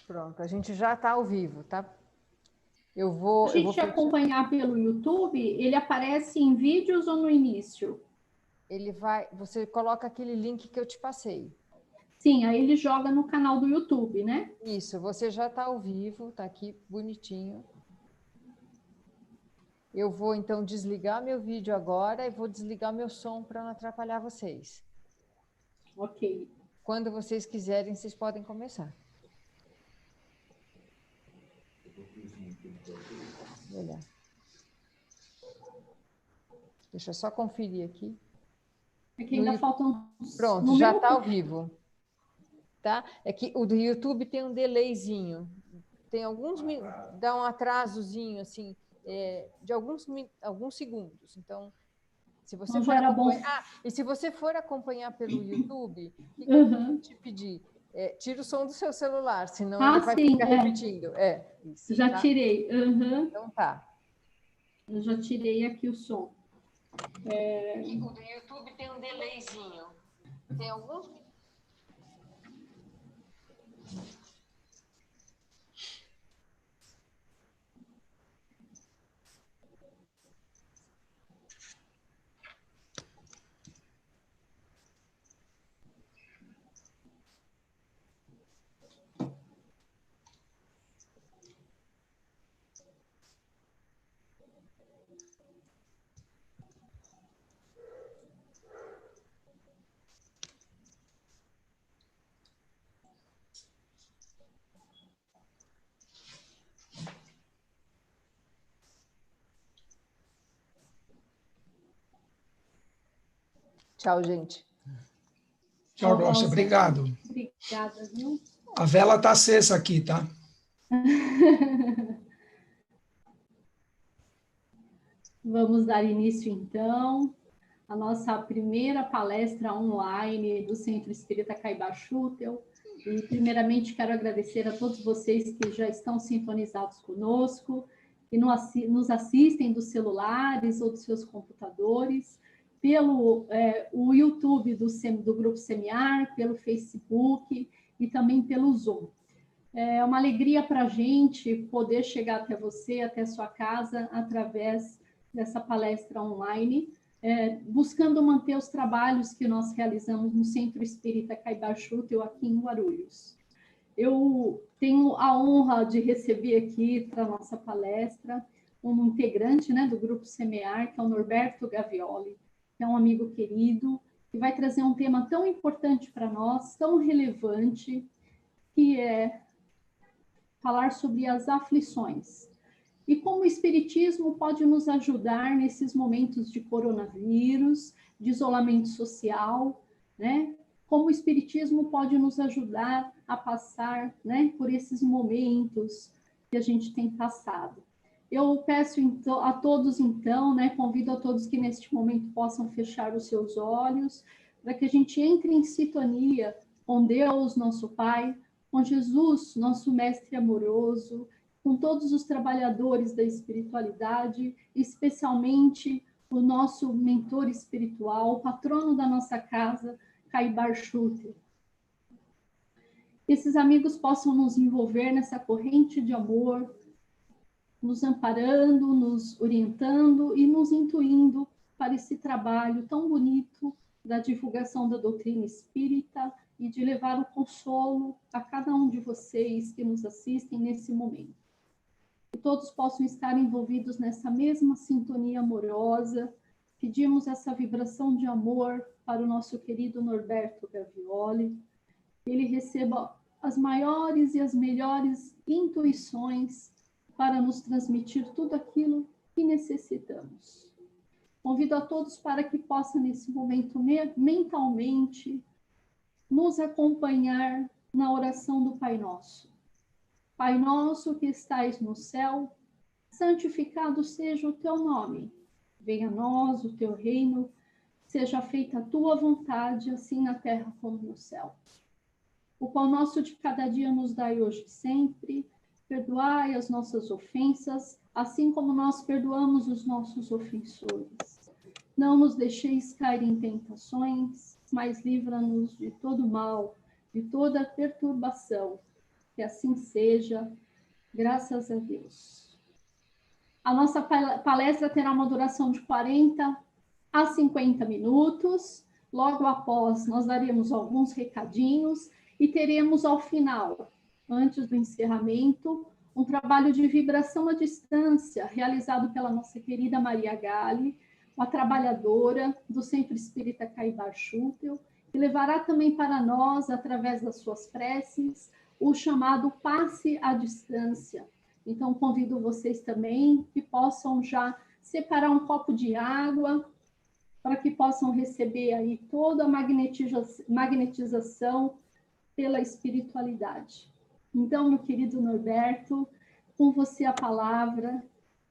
Pronto, a gente já está ao vivo, tá? A gente acompanhar pelo YouTube, ele aparece em vídeos ou no início? Você coloca aquele link que eu te passei. Sim, aí ele joga no canal do YouTube, né? Isso, você já está ao vivo, está aqui bonitinho. Eu vou, então, desligar meu vídeo agora e vou desligar meu som para não atrapalhar vocês. Ok. Quando vocês quiserem, vocês podem começar. Vou olhar. Deixa eu só conferir aqui. É que ainda faltam... Pronto, já está ao vivo. Tá? É que o do YouTube tem um delayzinho. Tem alguns... Dá um atrasozinho, assim, de alguns segundos. Então, se você for acompanhar... e se você for acompanhar pelo YouTube, o que eu vou te pedir? Tira o som do seu celular, senão ele vai ficar repetindo. Isso, já tá? tirei. Então tá. Eu já tirei aqui o som. O do YouTube tem um delayzinho. Tem alguns... Tchau, gente. Tchau, Glaucia. Obrigado. Obrigada, viu? A vela está acesa aqui, tá? Vamos dar início, então, à nossa primeira palestra online do Centro Espírita Caiba Schutel. E, primeiramente, quero agradecer a todos vocês que já estão sintonizados conosco, que nos assistem dos celulares ou dos seus computadores, pelo o YouTube do Grupo Semear, pelo Facebook e também pelo Zoom. É uma alegria para a gente poder chegar até você, até sua casa, através dessa palestra online, buscando manter os trabalhos que nós realizamos no Centro Espírita Caiba Schutel, aqui em Guarulhos. Eu tenho a honra de receber aqui para a nossa palestra um integrante, né, do Grupo Semear, que é o Norberto Gavioli, que é um amigo querido, que vai trazer um tema tão importante para nós, tão relevante, que é falar sobre as aflições. E como o Espiritismo pode nos ajudar nesses momentos de coronavírus, de isolamento social, né? Como o Espiritismo pode nos ajudar a passar, né, por esses momentos que a gente tem passado. Eu peço então, a todos, então, né, convido a todos que neste momento possam fechar os seus olhos, para que a gente entre em sintonia com Deus, nosso Pai, com Jesus, nosso Mestre amoroso, com todos os trabalhadores da espiritualidade, especialmente o nosso mentor espiritual, o patrono da nossa casa, Caiba Schutel. Esses amigos possam nos envolver nessa corrente de amor, nos amparando, nos orientando e nos intuindo para esse trabalho tão bonito da divulgação da doutrina espírita e de levar o consolo a cada um de vocês que nos assistem nesse momento. Que todos possam estar envolvidos nessa mesma sintonia amorosa. Pedimos essa vibração de amor para o nosso querido Norberto Gavioli, que ele receba as maiores e as melhores intuições para nos transmitir tudo aquilo que necessitamos. Convido a todos para que possam, nesse momento, mentalmente, nos acompanhar na oração do Pai Nosso. Pai nosso que estais no céu, santificado seja o teu nome. Venha a nós o teu reino, seja feita a tua vontade, assim na terra como no céu. O pão nosso de cada dia nos dai hoje e sempre. Perdoai as nossas ofensas, assim como nós perdoamos os nossos ofensores. Não nos deixeis cair em tentações, mas livra-nos de todo mal, de toda perturbação. Que assim seja, graças a Deus. A nossa palestra terá uma duração de 40 a 50 minutos. Logo após, nós daremos alguns recadinhos e teremos ao final, antes do encerramento, um trabalho de vibração à distância, realizado pela nossa querida Maria Gali, uma trabalhadora do Centro Espírita Caibar Schutel, que levará também para nós, através das suas preces, o chamado passe à distância. Então, convido vocês também que possam já separar um copo de água, para que possam receber aí toda a magnetização pela espiritualidade. Então, meu querido Norberto, com você a palavra,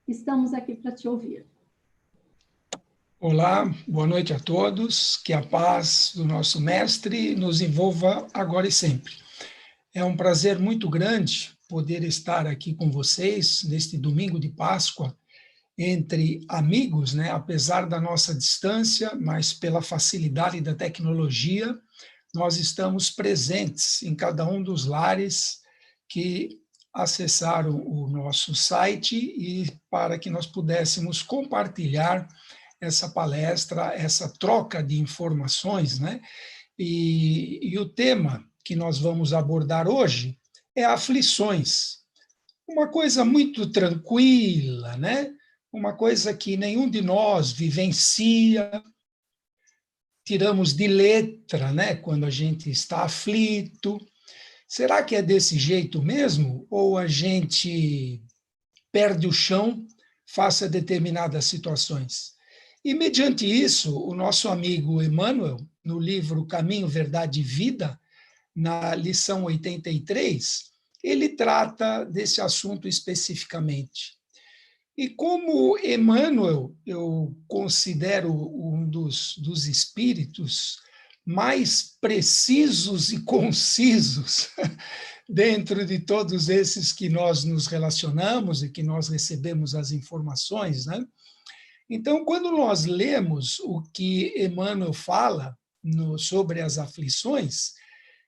estamos aqui para te ouvir. Olá, boa noite a todos, que a paz do nosso mestre nos envolva agora e sempre. É um prazer muito grande poder estar aqui com vocês neste domingo de Páscoa, entre amigos, né? Apesar da nossa distância, mas pela facilidade da tecnologia, nós estamos presentes em cada um dos lares que acessaram o nosso site e para que nós pudéssemos compartilhar essa palestra, essa troca de informações, né? E o tema que nós vamos abordar hoje é aflições. Uma coisa muito tranquila, né? Uma coisa que nenhum de nós vivencia, tiramos de letra, né? Quando a gente está aflito. Será que é desse jeito mesmo? Ou a gente perde o chão face a determinadas situações? E, mediante isso, o nosso amigo Emmanuel, no livro Caminho, Verdade e Vida, na lição 83, ele trata desse assunto especificamente. E como Emmanuel, eu considero um dos espíritos mais precisos e concisos dentro de todos esses que nós nos relacionamos e que nós recebemos as informações, né? Então, quando nós lemos o que Emmanuel fala sobre as aflições,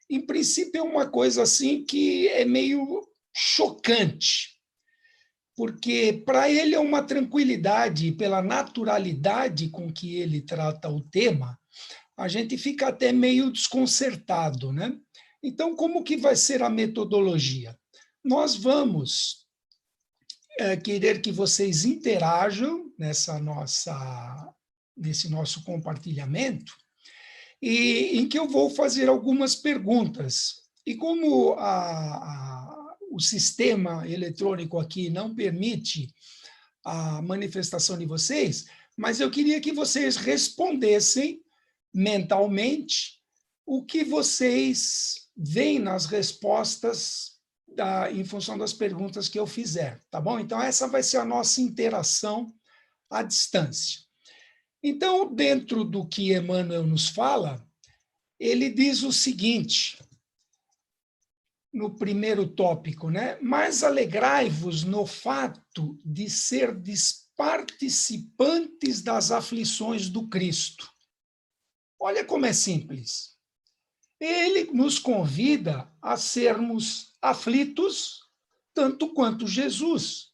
em princípio é uma coisa assim que é meio chocante, porque para ele é uma tranquilidade, e pela naturalidade com que ele trata o tema, a gente fica até meio desconcertado, né? Então, como que vai ser a metodologia? Nós vamos querer que vocês interajam nesse nosso compartilhamento, e em que eu vou fazer algumas perguntas. E como o sistema eletrônico aqui não permite a manifestação de vocês, mas eu queria que vocês respondessem mentalmente o que vocês veem nas respostas em função das perguntas que eu fizer, tá bom? Então, essa vai ser a nossa interação à distância. Então, dentro do que Emmanuel nos fala, ele diz o seguinte, no primeiro tópico, né? Mas alegrai-vos no fato de serdes participantes das aflições do Cristo. Olha como é simples. Ele nos convida a sermos aflitos tanto quanto Jesus.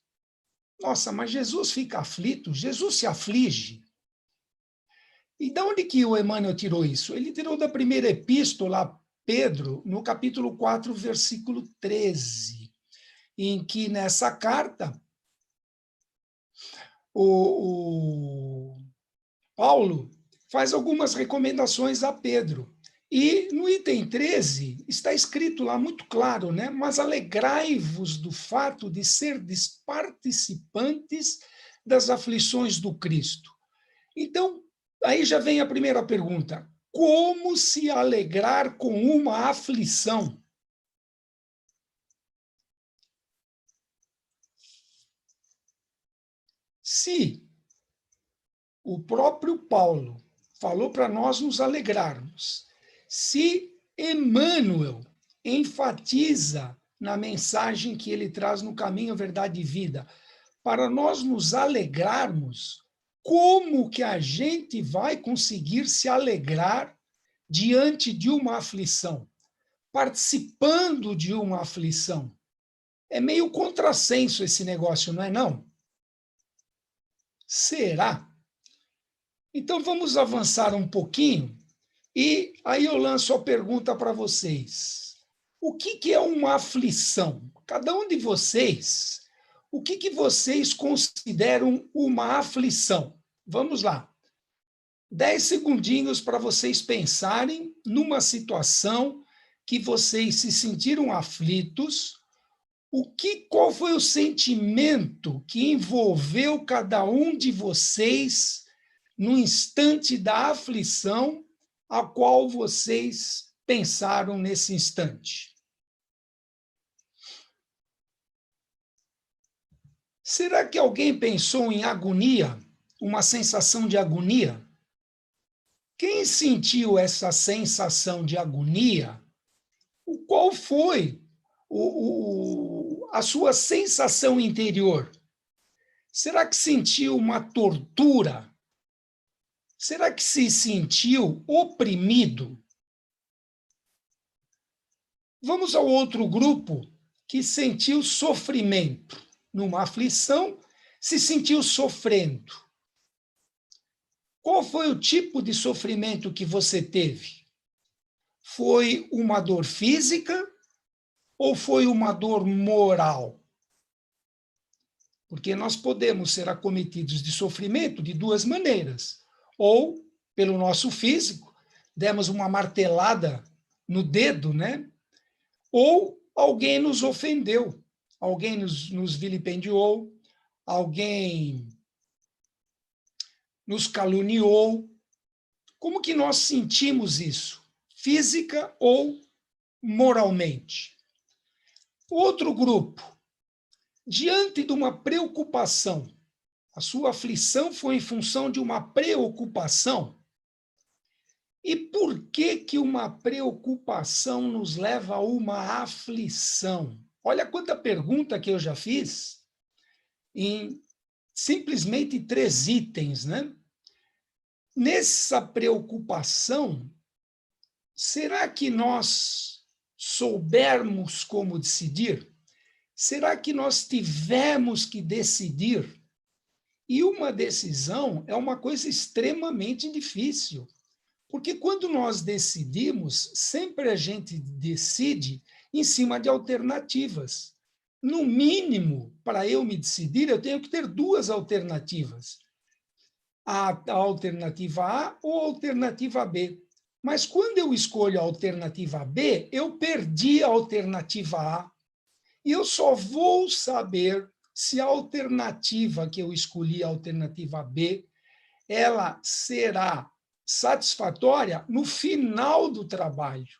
Nossa, mas Jesus fica aflito? Jesus se aflige? E de onde que o Emmanuel tirou isso? Ele tirou da primeira epístola a Pedro, no capítulo 4, versículo 13, em que nessa carta o Paulo faz algumas recomendações a Pedro. E no item 13 está escrito lá muito claro, né? Mas alegrai-vos do fato de serdes participantes das aflições do Cristo. Então, aí já vem a primeira pergunta. Como se alegrar com uma aflição? Se o próprio Paulo falou para nós nos alegrarmos, se Emmanuel enfatiza na mensagem que ele traz no Caminho, Verdade e Vida, para nós nos alegrarmos, como que a gente vai conseguir se alegrar diante de uma aflição, participando de uma aflição. É meio contrassenso esse negócio, não é não? Será? Então vamos avançar um pouquinho e aí eu lanço a pergunta para vocês. O que é uma aflição? Cada um de vocês, o que vocês consideram uma aflição? Vamos lá. 10 segundinhos para vocês pensarem numa situação que vocês se sentiram aflitos. Qual foi o sentimento que envolveu cada um de vocês no instante da aflição a qual vocês pensaram nesse instante? Será que alguém pensou em agonia? Uma sensação de agonia? Quem sentiu essa sensação de agonia? Qual foi a sua sensação interior? Será que sentiu uma tortura? Será que se sentiu oprimido? Vamos ao outro grupo que sentiu sofrimento. Numa aflição, se sentiu sofrendo. Qual foi o tipo de sofrimento que você teve? Foi uma dor física ou foi uma dor moral? Porque nós podemos ser acometidos de sofrimento de duas maneiras. Ou, pelo nosso físico, demos uma martelada no dedo, né? Ou alguém nos ofendeu, alguém nos vilipendiou, alguém nos caluniou. Como que nós sentimos isso? Física ou moralmente? Outro grupo, diante de uma preocupação, a sua aflição foi em função de uma preocupação. E por que uma preocupação nos leva a uma aflição? Olha quanta pergunta que eu já fiz em simplesmente 3 itens, né? Nessa preocupação, será que nós soubermos como decidir? Será que nós tivemos que decidir? E uma decisão é uma coisa extremamente difícil, porque quando nós decidimos, sempre a gente decide em cima de alternativas. No mínimo, para eu me decidir, eu tenho que ter 2 alternativas. A alternativa A ou a alternativa B. Mas quando eu escolho a alternativa B, eu perdi a alternativa A. E eu só vou saber se a alternativa que eu escolhi, a alternativa B, ela será satisfatória no final do trabalho.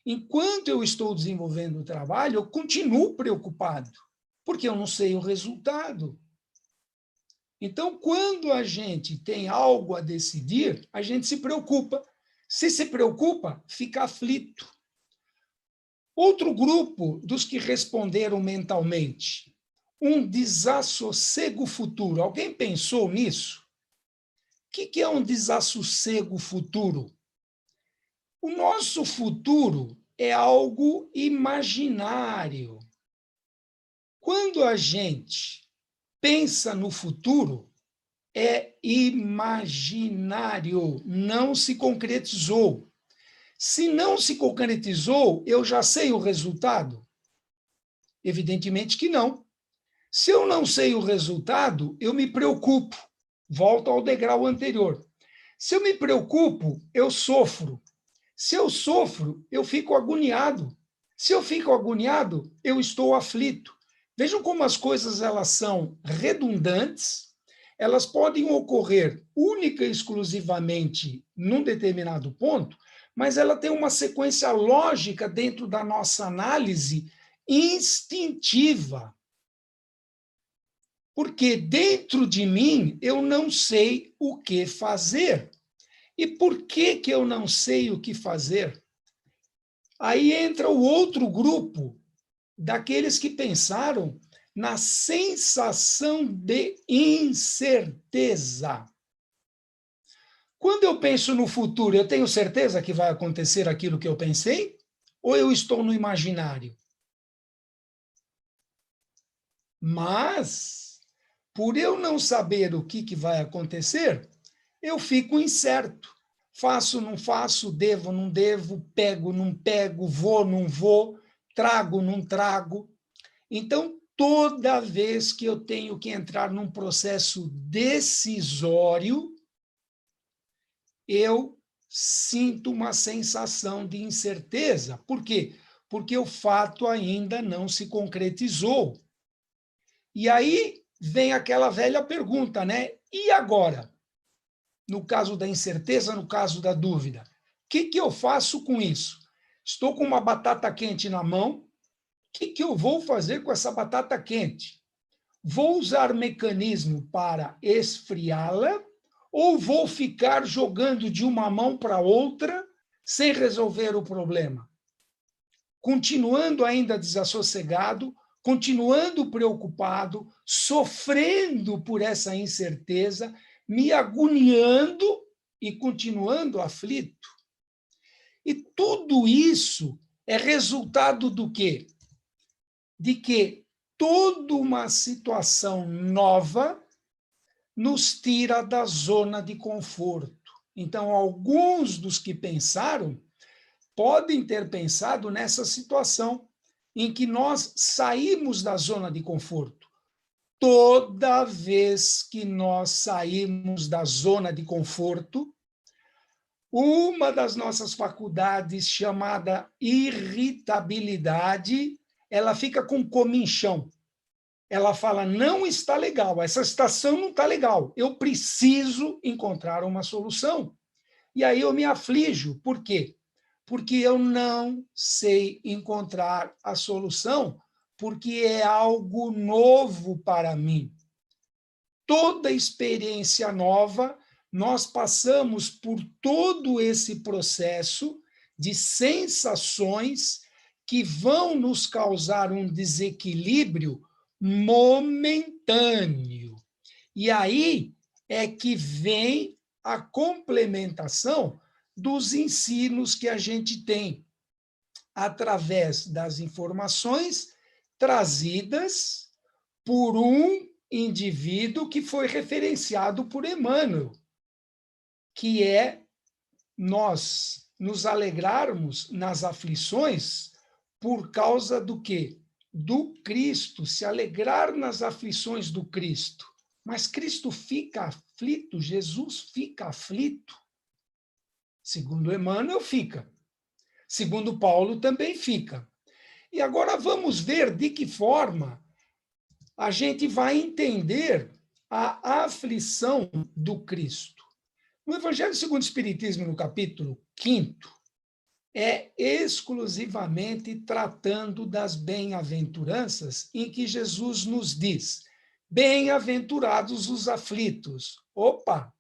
Enquanto eu estou desenvolvendo o trabalho, eu continuo preocupado, porque eu não sei o resultado. Então, quando a gente tem algo a decidir, a gente se preocupa. Se preocupa, fica aflito. Outro grupo dos que responderam mentalmente, um desassossego futuro. Alguém pensou nisso? O que é um desassossego futuro? O nosso futuro é algo imaginário. Quando a gente pensa no futuro, é imaginário, não se concretizou. Se não se concretizou, eu já sei o resultado? Evidentemente que não. Se eu não sei o resultado, eu me preocupo. Volto ao degrau anterior. Se eu me preocupo, eu sofro. Se eu sofro, eu fico agoniado. Se eu fico agoniado, eu estou aflito. Vejam como as coisas elas são redundantes, elas podem ocorrer única e exclusivamente num determinado ponto, mas ela tem uma sequência lógica dentro da nossa análise instintiva. Porque dentro de mim eu não sei o que fazer. E por que eu não sei o que fazer? Aí entra o outro grupo daqueles que pensaram na sensação de incerteza. Quando eu penso no futuro, eu tenho certeza que vai acontecer aquilo que eu pensei? Ou eu estou no imaginário? Mas, por eu não saber o que vai acontecer, eu fico incerto. Faço, não faço, devo, não devo, pego, não pego, vou, não vou, trago, não trago. Então, toda vez que eu tenho que entrar num processo decisório, eu sinto uma sensação de incerteza. Por quê? Porque o fato ainda não se concretizou. E aí vem aquela velha pergunta, né? E agora? No caso da incerteza, no caso da dúvida. O que eu faço com isso? Estou com uma batata quente na mão. O que eu vou fazer com essa batata quente? Vou usar mecanismo para esfriá-la ou vou ficar jogando de uma mão para outra sem resolver o problema? Continuando ainda desassossegado, continuando preocupado, sofrendo por essa incerteza, me agoniando e continuando aflito. E tudo isso é resultado do quê? De que toda uma situação nova nos tira da zona de conforto. Então, alguns dos que pensaram podem ter pensado nessa situação em que nós saímos da zona de conforto. Toda vez que nós saímos da zona de conforto, uma das nossas faculdades, chamada irritabilidade, ela fica com comichão. Ela fala, não está legal, essa situação não está legal, eu preciso encontrar uma solução. E aí eu me aflijo. Por quê? Porque eu não sei encontrar a solução, porque é algo novo para mim. Toda experiência nova, nós passamos por todo esse processo de sensações que vão nos causar um desequilíbrio momentâneo. E aí é que vem a complementação dos ensinos que a gente tem, através das informações trazidas por um indivíduo que foi referenciado por Emmanuel, que é nós nos alegrarmos nas aflições por causa do quê? Do Cristo, se alegrar nas aflições do Cristo. Mas Cristo fica aflito, Jesus fica aflito. Segundo Emmanuel, fica. Segundo Paulo, também fica. E agora vamos ver de que forma a gente vai entender a aflição do Cristo. No Evangelho segundo o Espiritismo, no capítulo 5º, é exclusivamente tratando das bem-aventuranças, em que Jesus nos diz: bem-aventurados os aflitos. Opa!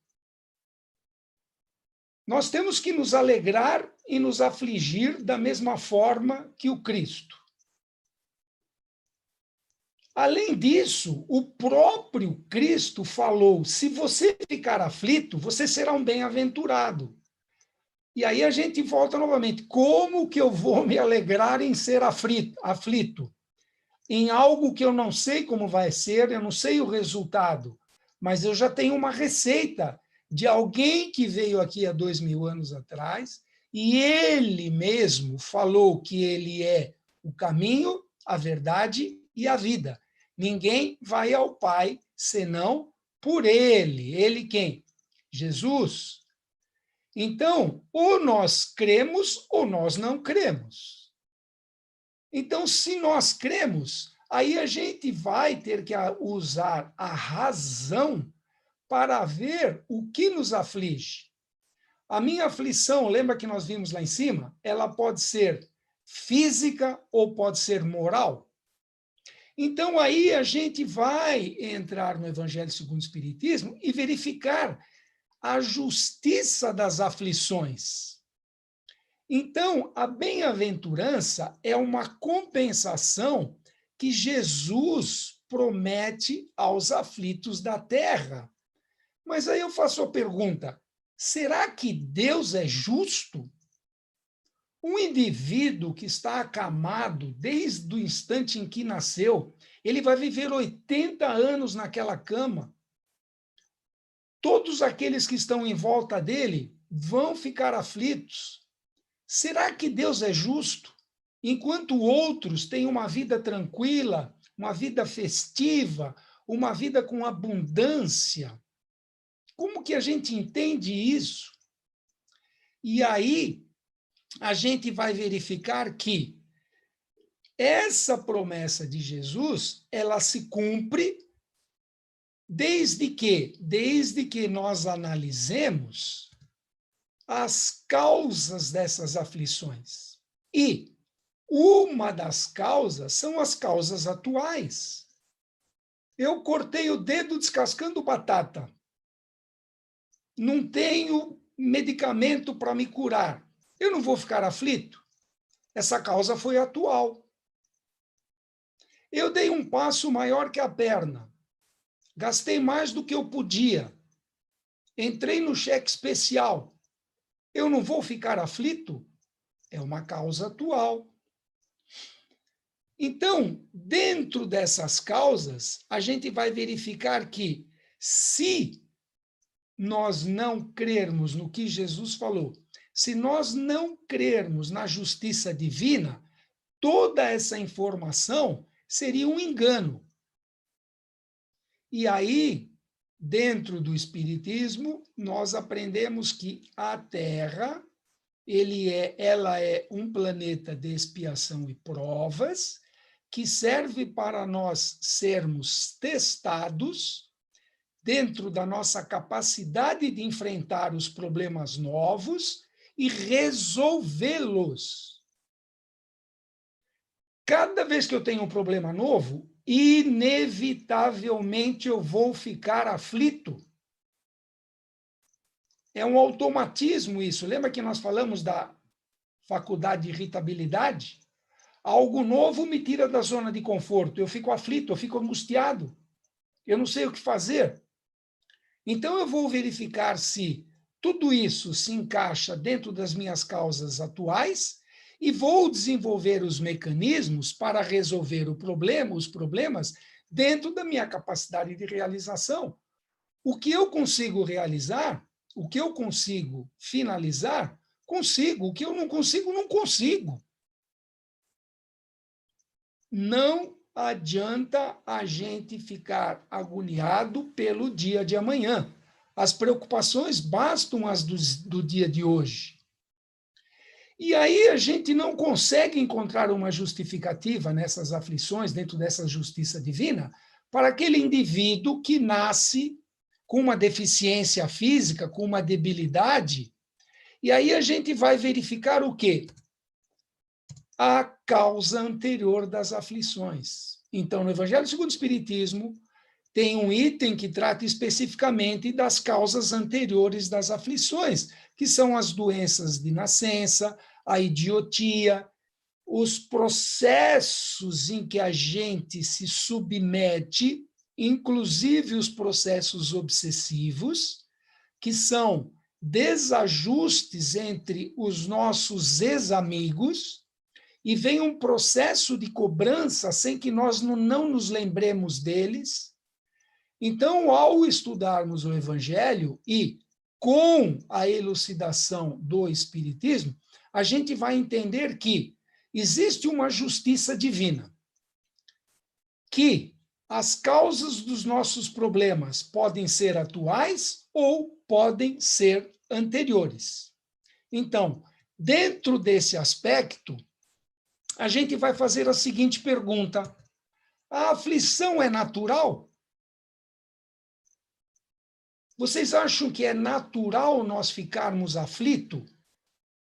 Nós temos que nos alegrar e nos afligir da mesma forma que o Cristo. Além disso, o próprio Cristo falou: se você ficar aflito, você será um bem-aventurado. E aí a gente volta novamente. Como que eu vou me alegrar em ser aflito? Em algo que eu não sei como vai ser, eu não sei o resultado, mas eu já tenho uma receita de alguém que veio aqui há 2000 anos atrás e ele mesmo falou que ele é o caminho, a verdade e a vida. Ninguém vai ao Pai senão por ele. Ele quem? Jesus. Então, ou nós cremos ou nós não cremos. Então, se nós cremos, aí a gente vai ter que usar a razão para ver o que nos aflige. A minha aflição, lembra que nós vimos lá em cima? Ela pode ser física ou pode ser moral. Então, aí a gente vai entrar no Evangelho segundo o Espiritismo e verificar a justiça das aflições. Então, a bem-aventurança é uma compensação que Jesus promete aos aflitos da terra. Mas aí eu faço a pergunta: será que Deus é justo? Um indivíduo que está acamado desde o instante em que nasceu, ele vai viver 80 anos naquela cama. Todos aqueles que estão em volta dele vão ficar aflitos. Será que Deus é justo? Enquanto outros têm uma vida tranquila, uma vida festiva, uma vida com abundância. Como que a gente entende isso? E aí, a gente vai verificar que essa promessa de Jesus, ela se cumpre desde que nós analisemos as causas dessas aflições. E uma das causas são as causas atuais. Eu cortei o dedo descascando batata. Não tenho medicamento para me curar. Eu não vou ficar aflito? Essa causa foi atual. Eu dei um passo maior que a perna. Gastei mais do que eu podia. Entrei no cheque especial. Eu não vou ficar aflito? É uma causa atual. Então, dentro dessas causas, a gente vai verificar que, se nós não crermos no que Jesus falou, se nós não crermos na justiça divina, toda essa informação seria um engano. E aí, dentro do Espiritismo, nós aprendemos que a Terra, ela é um planeta de expiação e provas, que serve para nós sermos testados dentro da nossa capacidade de enfrentar os problemas novos e resolvê-los. Cada vez que eu tenho um problema novo, inevitavelmente eu vou ficar aflito. É um automatismo isso. Lembra que nós falamos da faculdade de irritabilidade? Algo novo me tira da zona de conforto. Eu fico aflito, eu fico angustiado. Eu não sei o que fazer. Então, eu vou verificar se tudo isso se encaixa dentro das minhas causas atuais e vou desenvolver os mecanismos para resolver os problemas dentro da minha capacidade de realização. O que eu consigo realizar, o que eu consigo finalizar, consigo. O que eu não consigo, não consigo. Não adianta a gente ficar agoniado pelo dia de amanhã. As preocupações bastam as do dia de hoje. E aí a gente não consegue encontrar uma justificativa nessas aflições, dentro dessa justiça divina, para aquele indivíduo que nasce com uma deficiência física, com uma debilidade. E aí a gente vai verificar o quê? A causa anterior das aflições. Então, no Evangelho segundo o Espiritismo, tem um item que trata especificamente das causas anteriores das aflições, que são as doenças de nascença, a idiotia, os processos em que a gente se submete, inclusive os processos obsessivos, que são desajustes entre os nossos ex-amigos, e vem um processo de cobrança sem que nós não nos lembremos deles. Então, ao estudarmos o Evangelho e com a elucidação do Espiritismo, a gente vai entender que existe uma justiça divina, que as causas dos nossos problemas podem ser atuais ou podem ser anteriores. Então, dentro desse aspecto, a gente vai fazer a seguinte pergunta: a aflição é natural? Vocês acham que é natural nós ficarmos aflitos?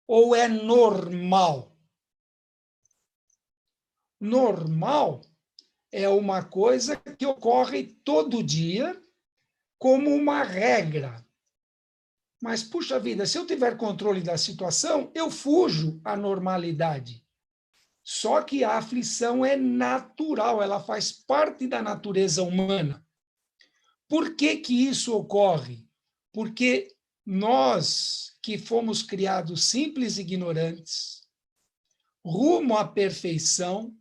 Ou é normal? Normal é uma coisa que ocorre todo dia como uma regra. Mas, puxa vida, se eu tiver controle da situação, eu fujo à normalidade. Só que a aflição é natural, ela faz parte da natureza humana. Por que que isso ocorre? Porque nós que fomos criados simples e ignorantes, rumo à perfeição,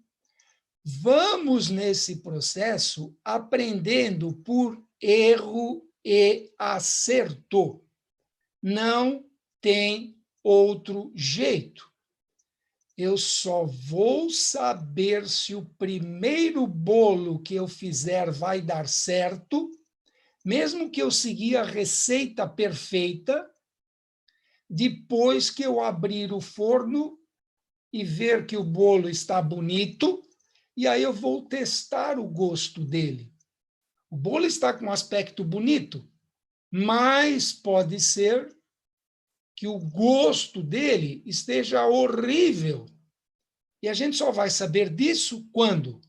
vamos nesse processo aprendendo por erro e acerto. Não tem outro jeito. Eu só vou saber se o primeiro bolo que eu fizer vai dar certo, mesmo que eu seguir a receita perfeita, depois que eu abrir o forno e ver que o bolo está bonito, e aí eu vou testar o gosto dele. O bolo está com um aspecto bonito, mas pode ser que o gosto dele esteja horrível. E a gente só vai saber disso quando?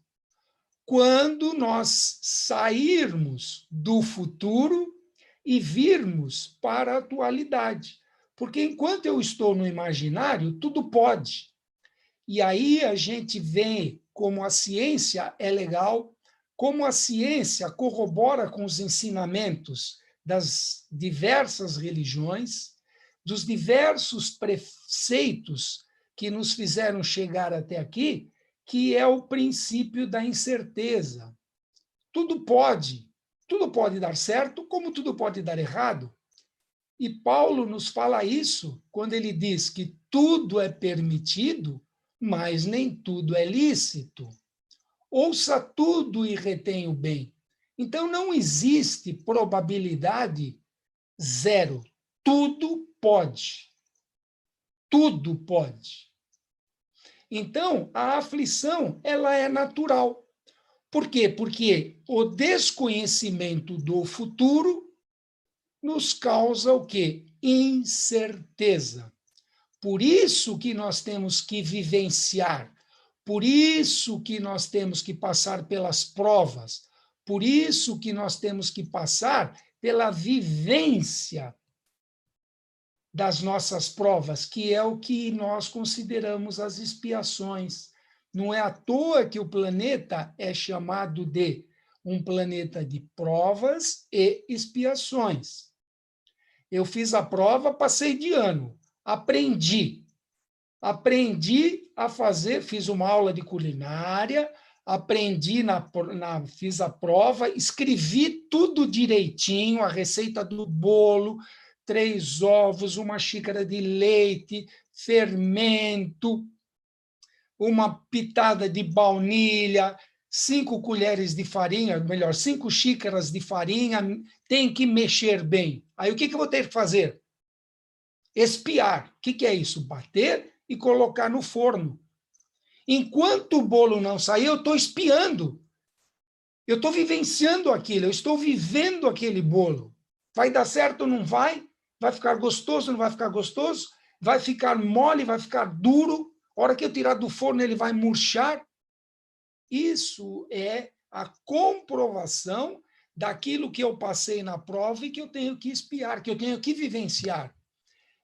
Quando nós sairmos do futuro e virmos para a atualidade. Porque enquanto eu estou no imaginário, tudo pode. E aí a gente vê como a ciência é legal, como a ciência corrobora com os ensinamentos das diversas religiões, dos diversos preceitos que nos fizeram chegar até aqui, que é o princípio da incerteza. Tudo pode dar certo, como tudo pode dar errado. E Paulo nos fala isso quando ele diz que tudo é permitido, mas nem tudo é lícito. Ouça tudo e retenha o bem. Então, não existe probabilidade zero. Tudo pode. Tudo pode. Então, a aflição, ela é natural. Por quê? Porque o desconhecimento do futuro nos causa o quê? Incerteza. Por isso que nós temos que vivenciar, por isso que nós temos que passar pelas provas, por isso que nós temos que passar pela vivência das nossas provas, que é o que nós consideramos as expiações. Não é à toa que o planeta é chamado de um planeta de provas e expiações. Eu fiz a prova, passei de ano, aprendi a fazer, fiz uma aula de culinária, fiz a prova, escrevi tudo direitinho, a receita do bolo, 3 ovos, 1 xícara de leite, fermento, uma pitada de baunilha, 5 colheres de farinha, melhor, 5 xícaras de farinha, tem que mexer bem. Aí o que eu vou ter que fazer? Espiar. O que é isso? Bater e colocar no forno. Enquanto o bolo não sair, eu estou espiando. Eu estou vivenciando aquilo, eu estou vivendo aquele bolo. Vai dar certo ou não vai? Vai ficar gostoso ou não vai ficar gostoso? Vai ficar mole, vai ficar duro? A hora que eu tirar do forno, ele vai murchar? Isso é a comprovação daquilo que eu passei na prova e que eu tenho que espiar, que eu tenho que vivenciar.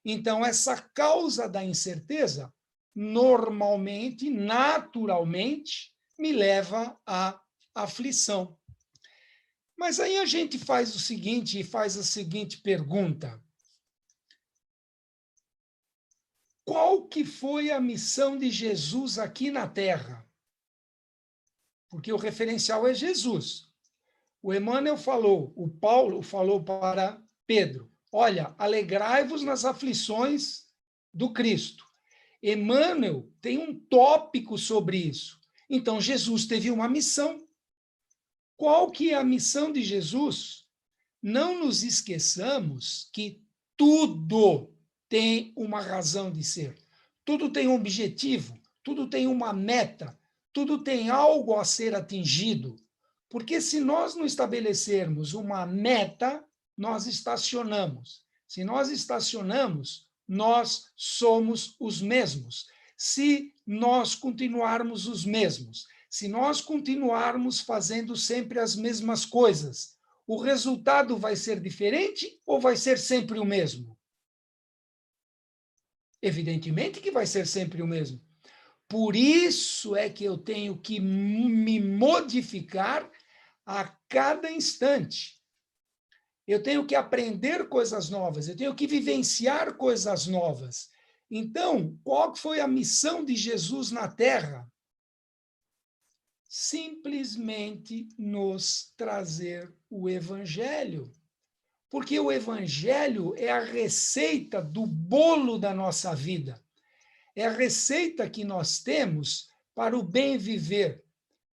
Então, essa causa da incerteza, normalmente, naturalmente, me leva à aflição. Mas aí a gente faz o seguinte, e faz a seguinte pergunta. Qual que foi a missão de Jesus aqui na Terra? Porque o referencial é Jesus. O Emmanuel falou, o Paulo falou para Pedro, olha, alegrai-vos nas aflições do Cristo. Emmanuel tem um tópico sobre isso. Então, Jesus teve uma missão. Qual que é a missão de Jesus? Não nos esqueçamos que tudo tem uma razão de ser. Tudo tem um objetivo, tudo tem uma meta, tudo tem algo a ser atingido. Porque se nós não estabelecermos uma meta, nós estacionamos. Se nós estacionamos, nós somos os mesmos. Se nós continuarmos os mesmos, se nós continuarmos fazendo sempre as mesmas coisas, o resultado vai ser diferente ou vai ser sempre o mesmo? Evidentemente que vai ser sempre o mesmo. Por isso é que eu tenho que me modificar a cada instante. eu tenho que aprender coisas novas, eu tenho que vivenciar coisas novas. Então, qual foi a missão de Jesus na Terra? Simplesmente nos trazer o Evangelho. Porque o Evangelho é a receita do bolo da nossa vida. É a receita que nós temos para o bem viver,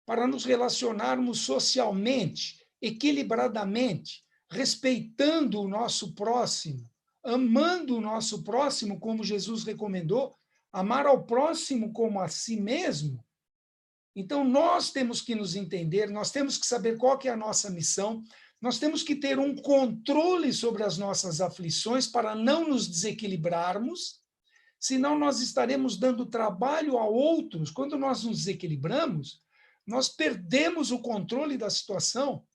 para nos relacionarmos socialmente, equilibradamente, respeitando o nosso próximo, amando o nosso próximo, como Jesus recomendou, amar ao próximo como a si mesmo. Então, nós temos que nos entender, nós temos que saber qual que é a nossa missão, nós temos que ter um controle sobre as nossas aflições para não nos desequilibrarmos, senão nós estaremos dando trabalho a outros. Quando nós nos desequilibramos, nós perdemos o controle da situação.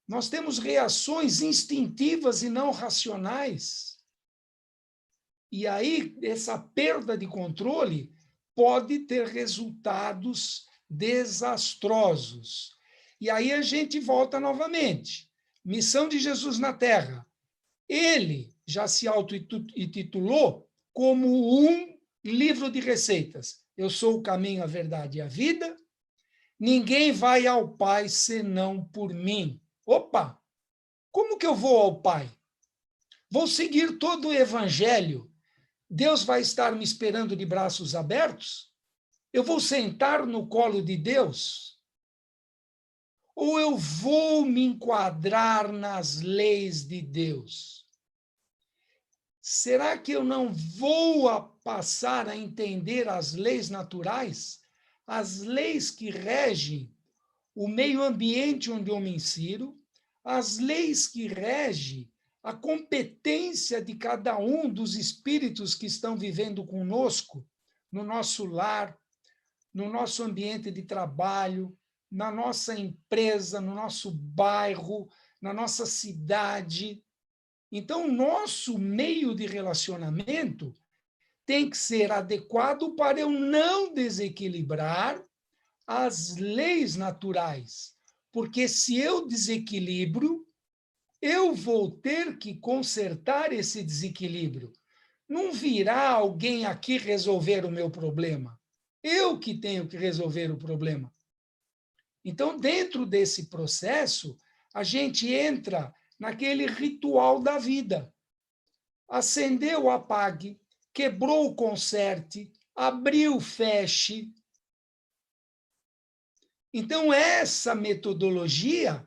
Nós temos reações instintivas e não racionais. E aí, essa perda de controle pode ter resultados desastrosos. E aí a gente volta novamente. Missão de Jesus na Terra. Ele já se auto-intitulou como um livro de receitas. Eu sou o caminho, a verdade e a vida. Ninguém vai ao Pai senão por mim. Opa! Como que eu vou ao Pai? Vou seguir todo o Evangelho. Deus vai estar me esperando de braços abertos? Eu vou sentar no colo de Deus? Ou eu vou me enquadrar nas leis de Deus? Será que eu não vou passar a entender as leis naturais? As leis que regem o meio ambiente onde eu me insiro, as leis que regem a competência de cada um dos espíritos que estão vivendo conosco, no nosso lar, no nosso ambiente de trabalho, na nossa empresa, no nosso bairro, na nossa cidade. Então, o nosso meio de relacionamento tem que ser adequado para eu não desequilibrar as leis naturais. Porque se eu desequilibro, eu vou ter que consertar esse desequilíbrio. Não virá alguém aqui resolver o meu problema. Eu que tenho que resolver o problema. Então, dentro desse processo, a gente entra naquele ritual da vida. Acendeu, apague, quebrou, conserte, abriu, feche. Então, essa metodologia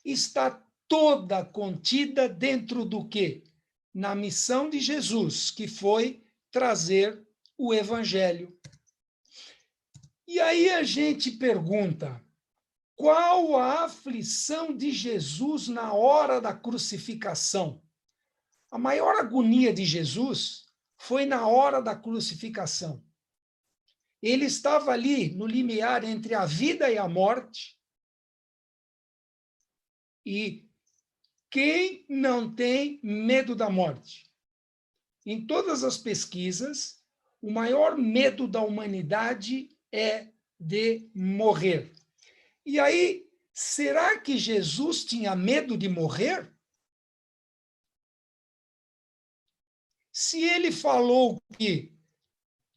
está toda contida dentro do quê? Na missão de Jesus, que foi trazer o Evangelho. E aí a gente pergunta, qual a aflição de Jesus na hora da crucificação? A maior agonia de Jesus foi na hora da crucificação. Ele estava ali no limiar entre a vida e a morte. E quem não tem medo da morte? Em todas as pesquisas, o maior medo da humanidade é de morrer. E aí, será que Jesus tinha medo de morrer? Se ele falou que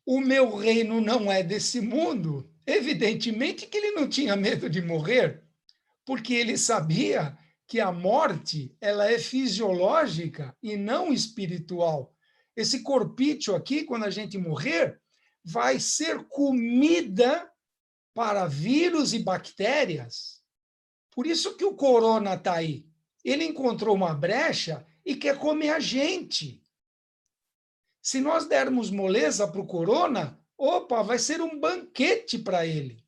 o meu reino não é desse mundo, evidentemente que ele não tinha medo de morrer, porque ele sabia que a morte ela é fisiológica e não espiritual. Esse corpício aqui, quando a gente morrer, vai ser comida para vírus e bactérias. Por isso que o corona está aí. Ele encontrou uma brecha e quer comer a gente. Se nós dermos moleza para o corona, opa, vai ser um banquete para ele.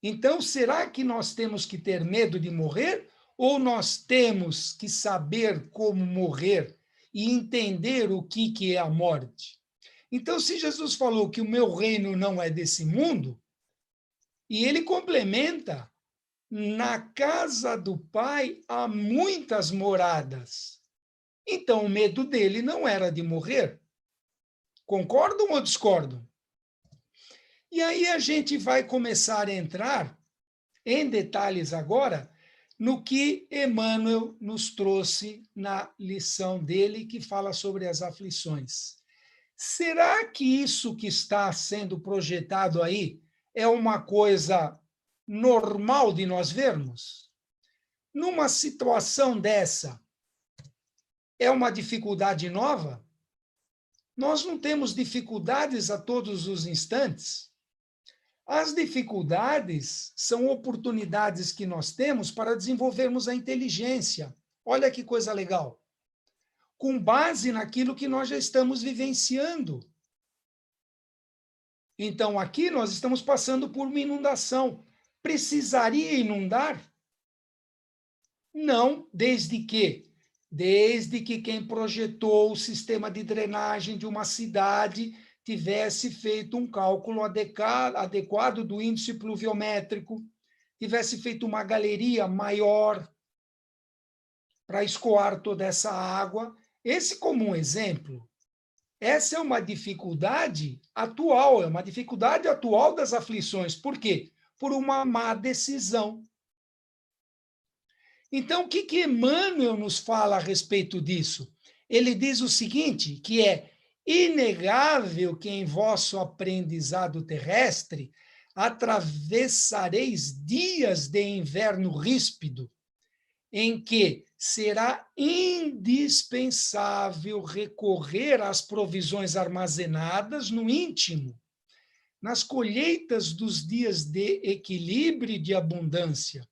Então, será que nós temos que ter medo de morrer ou nós temos que saber como morrer e entender o que é a morte? Então, se Jesus falou que o meu reino não é desse mundo, e ele complementa, na casa do Pai há muitas moradas. Então, o medo dele não era de morrer. Concordam ou discordam? E aí a gente vai começar a entrar em detalhes agora no que Emmanuel nos trouxe na lição dele, que fala sobre as aflições. Será que isso que está sendo projetado aí é uma coisa normal de nós vermos? Numa situação dessa, é uma dificuldade nova? Nós não temos dificuldades a todos os instantes. As dificuldades são oportunidades que nós temos para desenvolvermos a inteligência. Olha que coisa legal. Com base naquilo que nós já estamos vivenciando. Então, aqui nós estamos passando por uma inundação. Precisaria inundar? Não, desde que quem projetou o sistema de drenagem de uma cidade tivesse feito um cálculo adequado do índice pluviométrico, tivesse feito uma galeria maior para escoar toda essa água. Esse como um exemplo. Essa é uma dificuldade atual, das aflições. Por quê? Por uma má decisão. Então, o que Emmanuel nos fala a respeito disso? Ele diz o seguinte, que é inegável que em vosso aprendizado terrestre atravessareis dias de inverno ríspido, em que será indispensável recorrer às provisões armazenadas no íntimo, nas colheitas dos dias de equilíbrio e de abundância.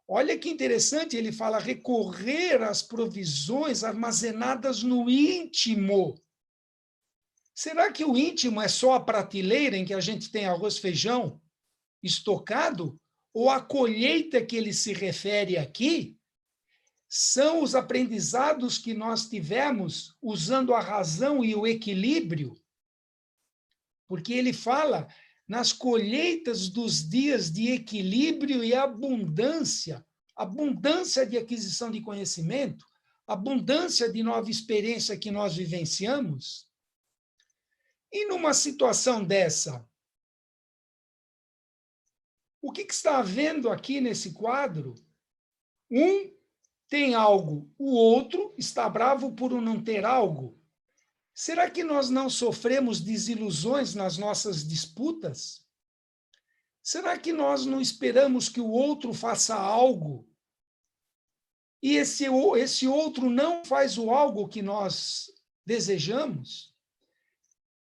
Olha que interessante, ele fala recorrer às provisões armazenadas no íntimo. Será que o íntimo é só a prateleira em que a gente tem arroz, feijão estocado? Ou a colheita que ele se refere aqui são os aprendizados que nós tivemos usando a razão e o equilíbrio? Porque ele fala nas colheitas dos dias de equilíbrio e abundância de aquisição de conhecimento, abundância de nova experiência que nós vivenciamos. E numa situação dessa, o que está havendo aqui nesse quadro? Um tem algo, o outro está bravo por não ter algo. Será que nós não sofremos desilusões nas nossas disputas? Será que nós não esperamos que o outro faça algo? E esse outro não faz o algo que nós desejamos?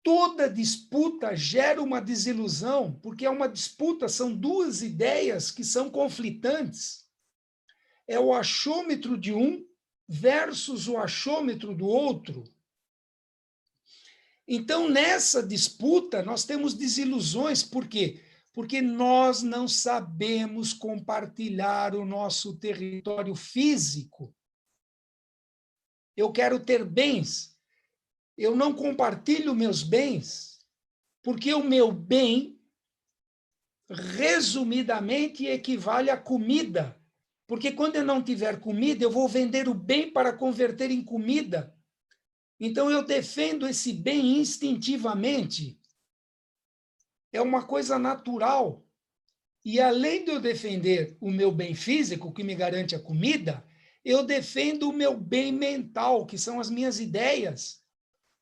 Toda disputa gera uma desilusão, porque é uma disputa, são duas ideias que são conflitantes. É o achômetro de um versus o achômetro do outro. Então, nessa disputa, nós temos desilusões. Por quê? Porque nós não sabemos compartilhar o nosso território físico. Eu quero ter bens. Eu não compartilho meus bens, porque o meu bem, resumidamente, equivale à comida. Porque quando eu não tiver comida, eu vou vender o bem para converter em comida. Então, eu defendo esse bem instintivamente. É uma coisa natural. E, além de eu defender o meu bem físico, que me garante a comida, eu defendo o meu bem mental, que são as minhas ideias.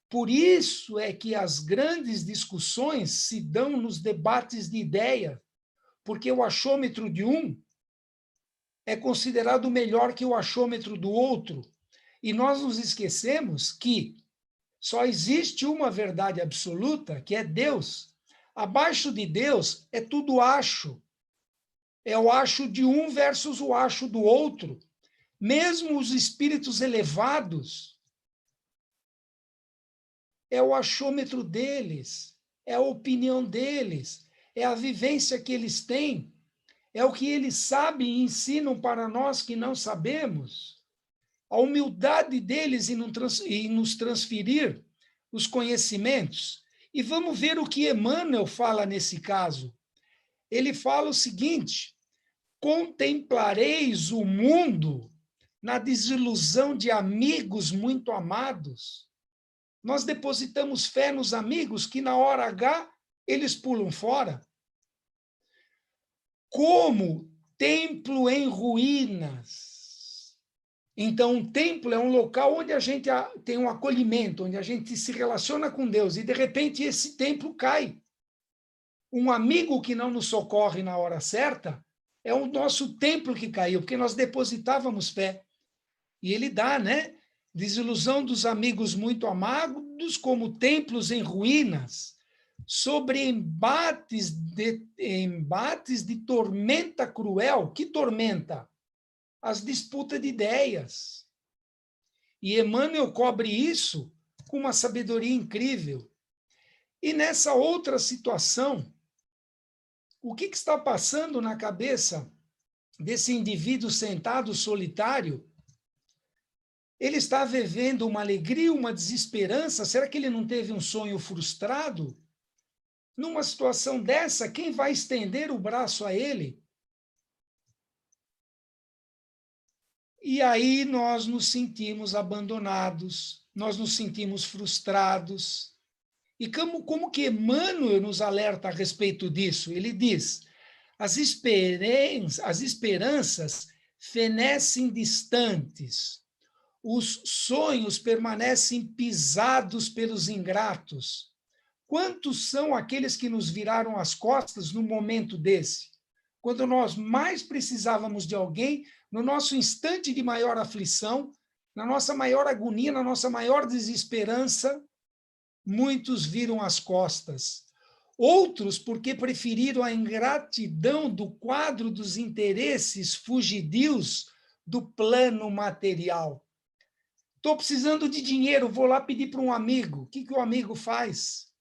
Por isso é que as grandes discussões se dão nos debates de ideia, porque o achômetro de um é considerado melhor que o achômetro do outro. E nós nos esquecemos que só existe uma verdade absoluta, que é Deus. Abaixo de Deus é tudo acho. É o acho de um versus o acho do outro. Mesmo os espíritos elevados, é o achômetro deles, é a opinião deles, é a vivência que eles têm, é o que eles sabem e ensinam para nós que não sabemos. A humildade deles em nos transferir os conhecimentos. E vamos ver o que Emmanuel fala nesse caso. Ele fala o seguinte: contemplareis o mundo na desilusão de amigos muito amados. Nós depositamos fé nos amigos que, na hora H, eles pulam fora. Como templo em ruínas. Então, um templo é um local onde a gente tem um acolhimento, onde a gente se relaciona com Deus, e de repente esse templo cai. Um amigo que não nos socorre na hora certa é o nosso templo que caiu, porque nós depositávamos fé. E ele dá, né? Desilusão dos amigos muito amados, como templos em ruínas, sobre embates de tormenta cruel. Que tormenta? As disputas de ideias. E Emmanuel cobre isso com uma sabedoria incrível. E nessa outra situação, o que está passando na cabeça desse indivíduo sentado solitário? Ele está vivendo uma alegria, uma desesperança? Será que ele não teve um sonho frustrado? Numa situação dessa, quem vai estender o braço a ele? E aí nós nos sentimos abandonados, nós nos sentimos frustrados. E como que Emmanuel nos alerta a respeito disso? Ele diz, as esperanças fenecem distantes, os sonhos permanecem pisados pelos ingratos. Quantos são aqueles que nos viraram as costas no momento desse? Quando nós mais precisávamos de alguém, no nosso instante de maior aflição, na nossa maior agonia, na nossa maior desesperança, muitos viram as costas. Outros porque preferiram a ingratidão do quadro dos interesses fugidios do plano material. Estou precisando de dinheiro, vou lá pedir para um amigo. O que o amigo faz?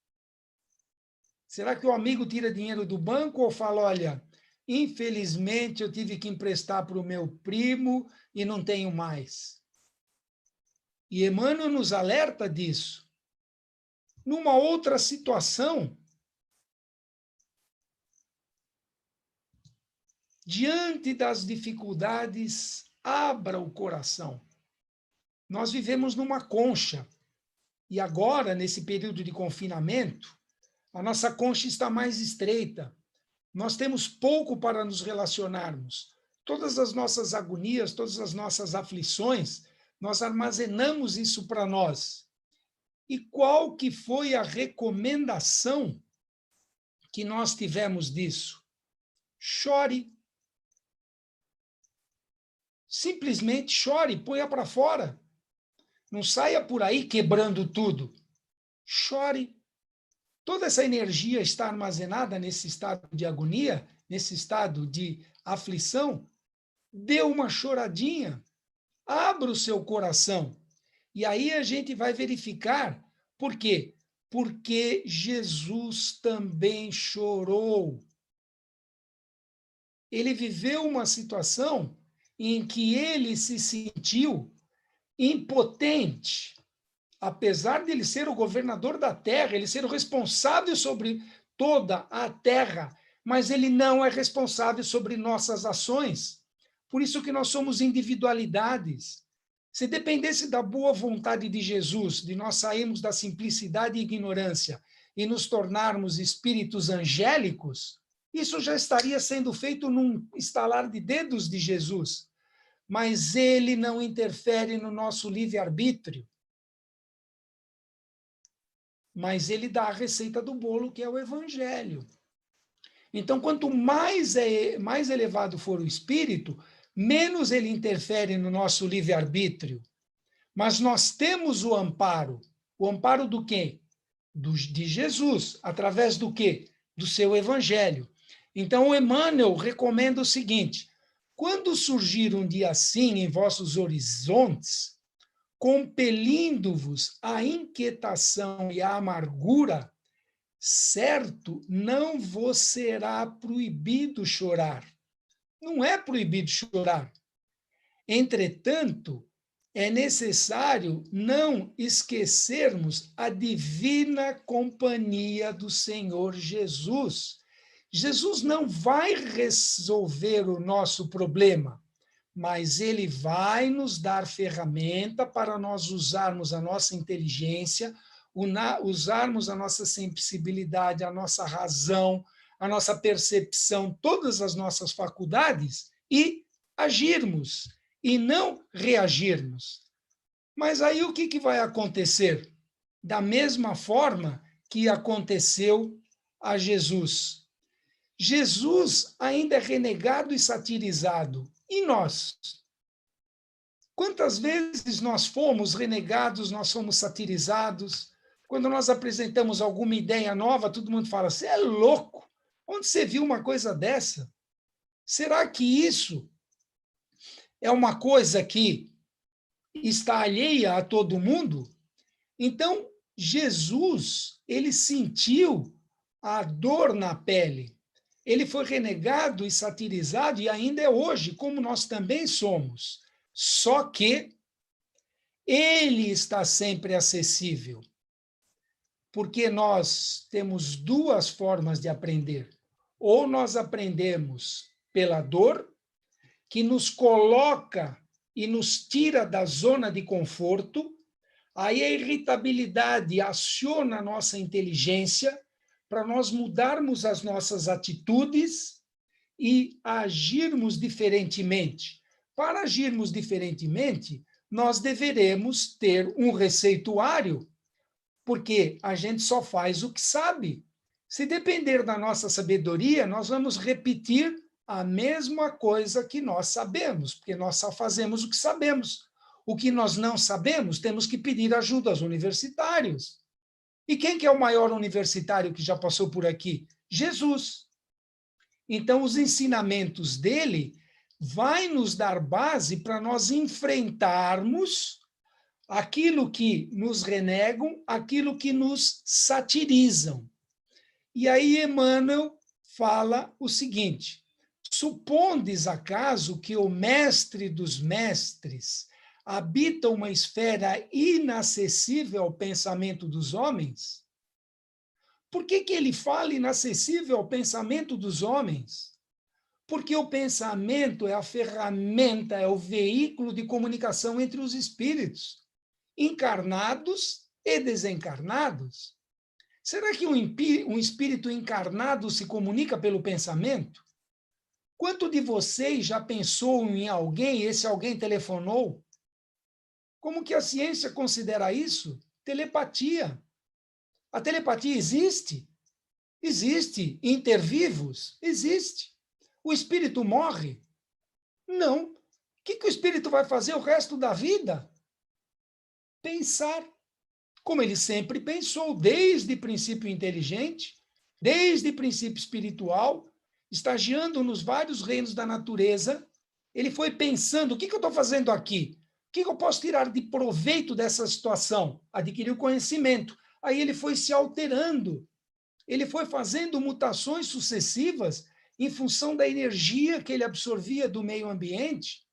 Será que o amigo tira dinheiro do banco ou fala, olha, infelizmente eu tive que emprestar para o meu primo e não tenho mais? E Emmanuel nos alerta disso. Numa outra situação, diante das dificuldades, abra o coração. Nós vivemos numa concha, e agora, nesse período de confinamento, a nossa concha está mais estreita. Nós temos pouco para nos relacionarmos. Todas as nossas agonias, todas as nossas aflições, nós armazenamos isso para nós. E qual que foi a recomendação que nós tivemos disso? Chore. Simplesmente chore, ponha para fora. Não saia por aí quebrando tudo. Chore. Toda essa energia está armazenada nesse estado de agonia, nesse estado de aflição. Dê uma choradinha. Abra o seu coração. E aí a gente vai verificar por quê? Porque Jesus também chorou. Ele viveu uma situação em que ele se sentiu impotente, apesar de ele ser o governador da terra, ele ser o responsável sobre toda a terra, mas ele não é responsável sobre nossas ações. Por isso que nós somos individualidades. Se dependesse da boa vontade de Jesus, de nós sairmos da simplicidade e ignorância e nos tornarmos espíritos angélicos, isso já estaria sendo feito num estalar de dedos de Jesus. Mas ele não interfere no nosso livre-arbítrio. Mas ele dá a receita do bolo, que é o Evangelho. Então, quanto mais elevado for o espírito, menos ele interfere no nosso livre-arbítrio. Mas nós temos o amparo. O amparo do quê? De Jesus. Através do quê? Do seu Evangelho. Então, o Emmanuel recomenda o seguinte: quando surgir um dia assim em vossos horizontes, compelindo-vos à inquietação e à amargura, certo, não vos será proibido chorar. Não é proibido chorar. Entretanto, é necessário não esquecermos a divina companhia do Senhor Jesus. Jesus não vai resolver o nosso problema, mas ele vai nos dar ferramenta para nós usarmos a nossa inteligência, usarmos a nossa sensibilidade, a nossa razão, a nossa percepção, todas as nossas faculdades, e agirmos, e não reagirmos. Mas aí o que vai acontecer? Da mesma forma que aconteceu a Jesus. Jesus ainda é renegado e satirizado. E nós? Quantas vezes nós fomos renegados, nós fomos satirizados? Quando nós apresentamos alguma ideia nova, todo mundo fala, você é louco? Onde você viu uma coisa dessa? Será que isso é uma coisa que está alheia a todo mundo? Então, Jesus, ele sentiu a dor na pele. Ele foi renegado e satirizado, e ainda é hoje, como nós também somos. Só que ele está sempre acessível. Porque nós temos duas formas de aprender. Ou nós aprendemos pela dor, que nos coloca e nos tira da zona de conforto, aí a irritabilidade aciona a nossa inteligência para nós mudarmos as nossas atitudes e agirmos diferentemente. Para agirmos diferentemente, nós deveremos ter um receituário, porque a gente só faz o que sabe. Se depender da nossa sabedoria, nós vamos repetir a mesma coisa que nós sabemos, porque nós só fazemos o que sabemos. O que nós não sabemos, temos que pedir ajuda aos universitários. E quem que é o maior universitário que já passou por aqui? Jesus. Então, os ensinamentos dele vai nos dar base para nós enfrentarmos aquilo que nos renegam, aquilo que nos satirizam. E aí Emmanuel fala o seguinte: supondes acaso que o mestre dos mestres habita uma esfera inacessível ao pensamento dos homens? Por que ele fala inacessível ao pensamento dos homens? Porque o pensamento é a ferramenta, é o veículo de comunicação entre os espíritos, encarnados e desencarnados. Será que um espírito encarnado se comunica pelo pensamento? Quanto de vocês já pensou em alguém e esse alguém telefonou? Como que a ciência considera isso? Telepatia. A telepatia existe? Existe. Intervivos? Existe. O espírito morre? Não. O que o espírito vai fazer o resto da vida? Pensar. Como ele sempre pensou, desde princípio inteligente, desde princípio espiritual, estagiando nos vários reinos da natureza, ele foi pensando, o que eu estou fazendo aqui? O que eu posso tirar de proveito dessa situação? Adquirir o conhecimento. Aí ele foi se alterando, ele foi fazendo mutações sucessivas em função da energia que ele absorvia do meio ambiente,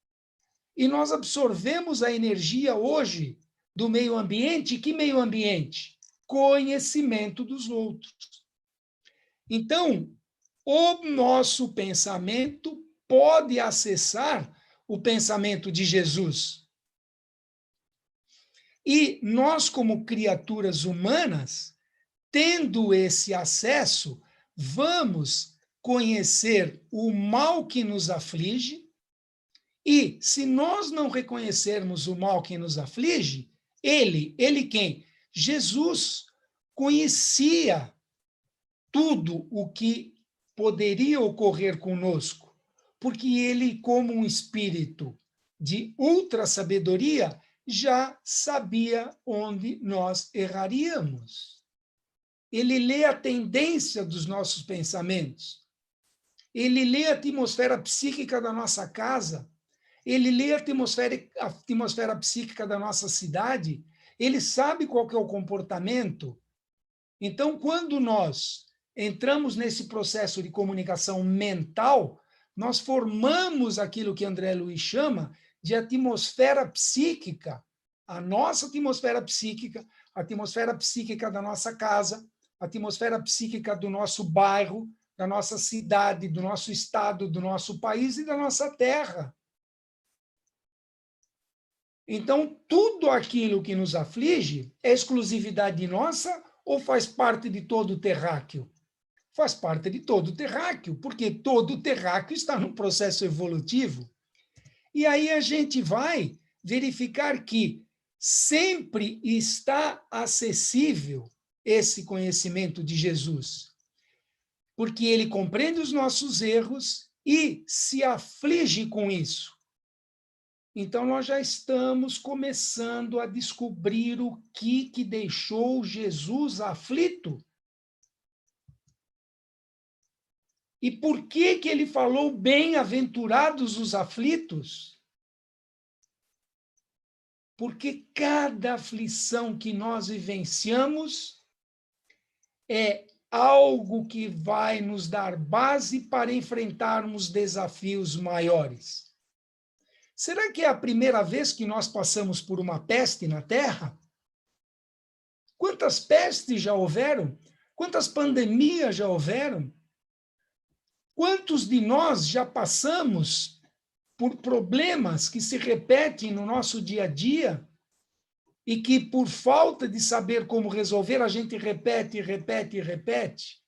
e nós absorvemos a energia hoje do meio ambiente. Que meio ambiente? Conhecimento dos outros. Então, o nosso pensamento pode acessar o pensamento de Jesus. E nós, como criaturas humanas, tendo esse acesso, vamos conhecer o mal que nos aflige, e se nós não reconhecermos o mal que nos aflige, ele quem? Jesus conhecia tudo o que poderia ocorrer conosco, porque ele, como um espírito de ultra sabedoria, já sabia onde nós erraríamos. Ele lê a tendência dos nossos pensamentos. Ele lê a atmosfera psíquica da nossa casa. Ele lê a atmosfera psíquica da nossa cidade. Ele sabe qual que é o comportamento. Então, quando nós entramos nesse processo de comunicação mental, nós formamos aquilo que André Luiz chama de atmosfera psíquica. A nossa atmosfera psíquica, a atmosfera psíquica da nossa casa, a atmosfera psíquica do nosso bairro, da nossa cidade, do nosso estado, do nosso país e da nossa terra. Então, tudo aquilo que nos aflige é exclusividade nossa ou faz parte de todo o terráqueo? faz parte de todo o terráqueo, porque todo o terráqueo está num processo evolutivo. E aí a gente vai verificar que sempre está acessível esse conhecimento de Jesus, porque ele compreende os nossos erros e se aflige com isso. Então, nós já estamos começando a descobrir o que deixou Jesus aflito. E por que ele falou bem-aventurados os aflitos? Porque cada aflição que nós vivenciamos é algo que vai nos dar base para enfrentarmos desafios maiores. Será que é a primeira vez que nós passamos por uma peste na Terra? Quantas pestes já houveram? Quantas pandemias já houveram? Quantos de nós já passamos por problemas que se repetem no nosso dia a dia e que, por falta de saber como resolver, a gente repete, repete e repete?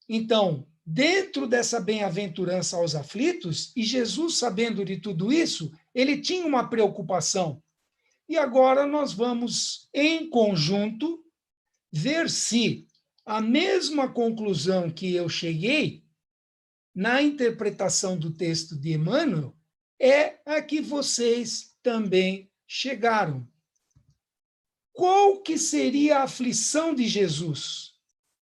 Então, dentro dessa bem-aventurança aos aflitos, e Jesus, sabendo de tudo isso, ele tinha uma preocupação. E agora nós vamos, em conjunto, ver se a mesma conclusão que eu cheguei na interpretação do texto de Emmanuel é a que vocês também chegaram. Qual que seria a aflição de Jesus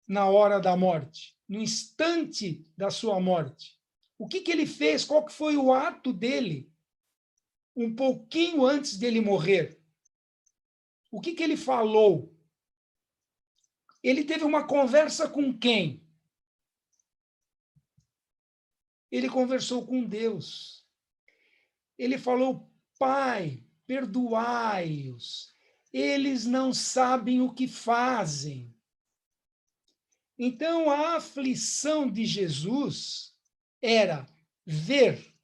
na hora da morte, no instante da sua morte? O que ele fez? Qual que foi o ato dele um pouquinho antes dele morrer? O que ele falou? Ele teve uma conversa com quem? Ele conversou com Deus. Ele falou: Pai, perdoai-os. Eles não sabem o que fazem. Então, a aflição de Jesus era ver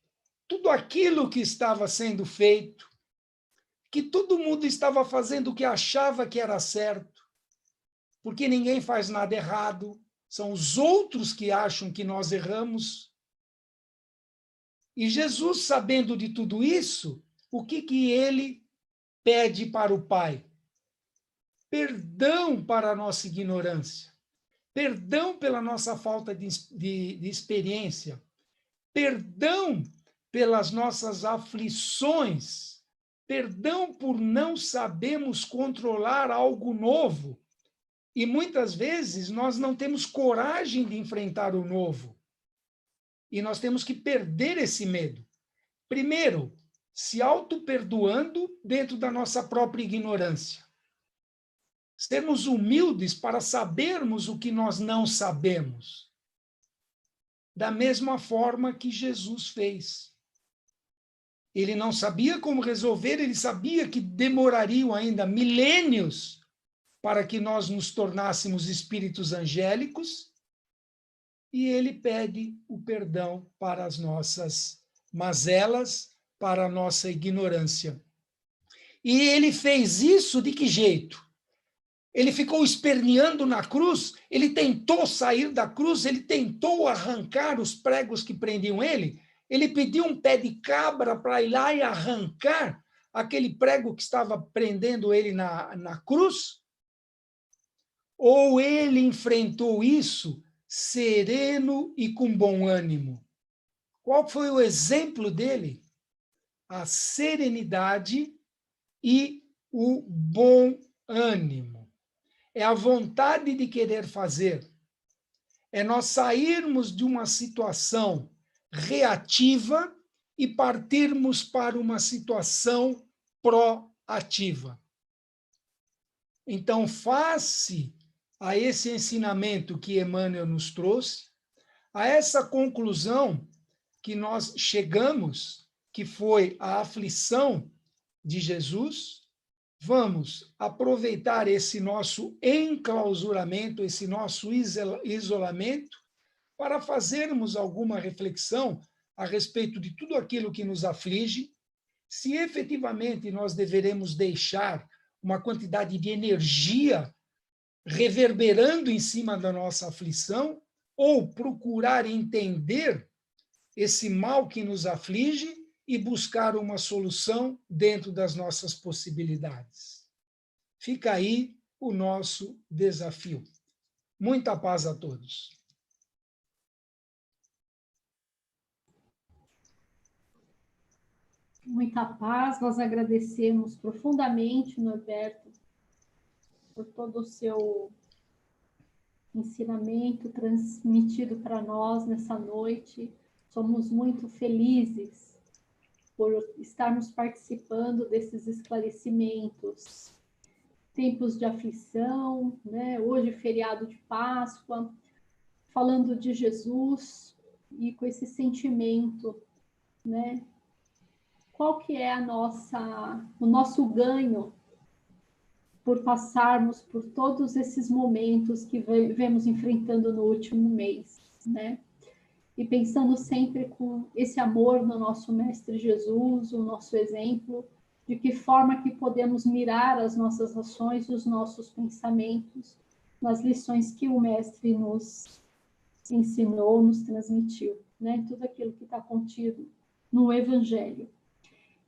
tudo aquilo que estava sendo feito, que todo mundo estava fazendo o que achava que era certo, porque ninguém faz nada errado, são os outros que acham que nós erramos. E Jesus, sabendo de tudo isso, o que ele pede para o Pai? Perdão para a nossa ignorância, perdão pela nossa falta de experiência, perdão pelas nossas aflições, perdão por não sabermos controlar algo novo. E muitas vezes nós não temos coragem de enfrentar o novo. E nós temos que perder esse medo. Primeiro, se auto-perdoando dentro da nossa própria ignorância. Sermos humildes para sabermos o que nós não sabemos. Da mesma forma que Jesus fez. Ele não sabia como resolver, ele sabia que demorariam ainda milênios para que nós nos tornássemos espíritos angélicos, e ele pede o perdão para as nossas mazelas, para a nossa ignorância. E ele fez isso de que jeito? Ele ficou esperneando na cruz, ele tentou sair da cruz, ele tentou arrancar os pregos que prendiam ele, ele pediu um pé de cabra para ir lá e arrancar aquele prego que estava prendendo ele na cruz? Ou ele enfrentou isso sereno e com bom ânimo? Qual foi o exemplo dele? A serenidade e o bom ânimo. É a vontade de querer fazer. É nós sairmos de uma situação reativa e partirmos para uma situação proativa. Então, face a esse ensinamento que Emmanuel nos trouxe, a essa conclusão que nós chegamos, que foi a aflição de Jesus, vamos aproveitar esse nosso enclausuramento, esse nosso isolamento, para fazermos alguma reflexão a respeito de tudo aquilo que nos aflige, se efetivamente nós deveremos deixar uma quantidade de energia reverberando em cima da nossa aflição, ou procurar entender esse mal que nos aflige e buscar uma solução dentro das nossas possibilidades. Fica aí o nosso desafio. Muita paz a todos. Muita paz, nós agradecemos profundamente, Norberto, por todo o seu ensinamento transmitido para nós nessa noite. Somos muito felizes por estarmos participando desses esclarecimentos. Tempos de aflição, né? Hoje feriado de Páscoa, falando de Jesus e com esse sentimento, né? Qual que é o nosso ganho por passarmos por todos esses momentos que vemos enfrentando no último mês, né? E pensando sempre com esse amor no nosso Mestre Jesus, o nosso exemplo, de que forma que podemos mirar as nossas ações, os nossos pensamentos, nas lições que o Mestre nos ensinou, nos transmitiu, né? Tudo aquilo que está contido no Evangelho.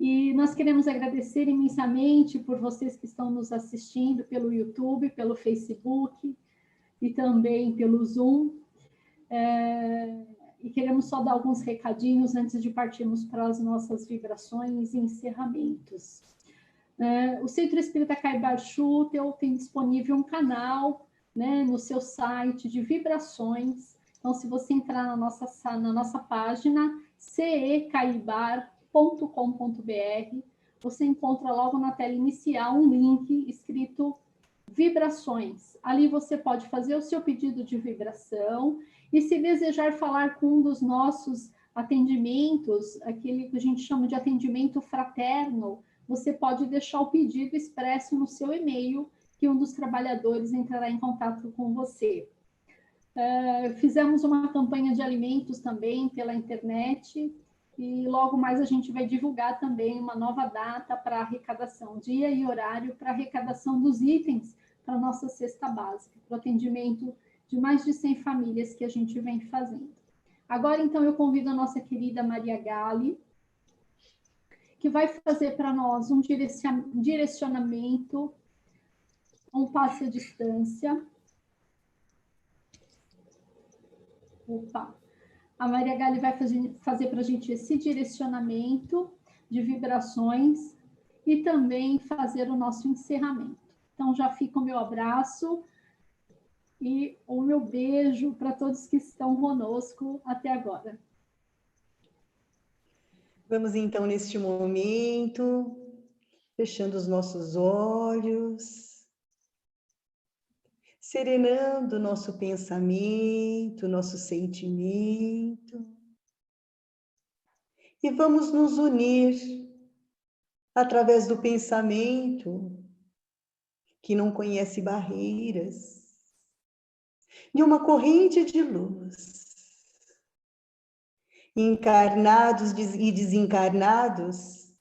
E nós queremos agradecer imensamente por vocês que estão nos assistindo pelo YouTube, pelo Facebook e também pelo Zoom. E queremos só dar alguns recadinhos antes de partirmos para as nossas vibrações e encerramentos. O Centro Espírita Caibar-Schutel tem disponível um canal, né, no seu site de vibrações. Então, se você entrar na nossa página, cecaibar.com.br, você encontra logo na tela inicial um link escrito Vibrações. Ali você pode fazer o seu pedido de vibração e, se desejar falar com um dos nossos atendimentos, aquele que a gente chama de atendimento fraterno, você pode deixar o pedido expresso no seu e-mail, que um dos trabalhadores entrará em contato com você. Fizemos uma campanha de alimentos também pela internet, e logo mais a gente vai divulgar também uma nova data para arrecadação, dia e horário para arrecadação dos itens para a nossa cesta básica, para o atendimento de mais de 100 famílias que a gente vem fazendo. Agora, então, eu convido a nossa querida Maria Gali, que vai fazer para nós um direcionamento, um passe à distância. Opa! A Maria Gali vai fazer para a gente esse direcionamento de vibrações e também fazer o nosso encerramento. Então, já fica o meu abraço e o meu beijo para todos que estão conosco até agora. Vamos, então, neste momento, fechando os nossos olhos, serenando o nosso pensamento, nosso sentimento. E vamos nos unir através do pensamento que não conhece barreiras, de uma corrente de luz. Encarnados e desencarnados